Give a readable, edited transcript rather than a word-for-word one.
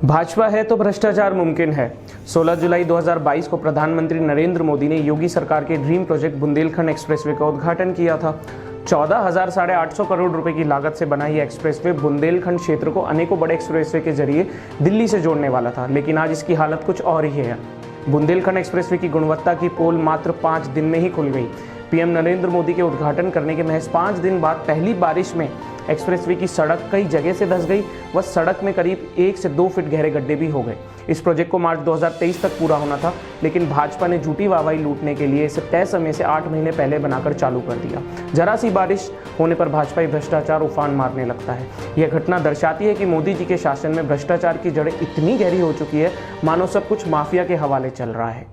भाजपा है तो भ्रष्टाचार मुमकिन है। 16 जुलाई 2022 को प्रधानमंत्री नरेंद्र मोदी ने योगी सरकार के ड्रीम प्रोजेक्ट बुंदेलखंड एक्सप्रेसवे का उद्घाटन किया था। 14,850 करोड़ रुपए की लागत से बना ये एक्सप्रेसवे बुंदेलखंड क्षेत्र को अनेकों बड़े एक्सप्रेसवे के जरिए दिल्ली से जोड़ने वाला था, लेकिन आज इसकी हालत कुछ और ही है। बुंदेलखंड एक्सप्रेसवे की गुणवत्ता की पोल मात्र 5 दिन में ही खुल गई। पीएम नरेंद्र मोदी के उद्घाटन करने के महज 5 दिन बाद पहली बारिश में एक्सप्रेसवे की सड़क कई जगह से धंस गई व सड़क में करीब 1 से 2 फीट गहरे गड्ढे भी हो गए। इस प्रोजेक्ट को मार्च 2023 तक पूरा होना था, लेकिन भाजपा ने झूठी वाहवाही लूटने के लिए इसे तय समय से 8 महीने पहले बनाकर चालू कर दिया। जरा सी बारिश होने पर भाजपाई भ्रष्टाचार उफान मारने लगता है। यह घटना दर्शाती है कि मोदी जी के शासन में भ्रष्टाचार की जड़ें इतनी गहरी हो चुकी है, मानो सब कुछ माफिया के हवाले चल रहा है।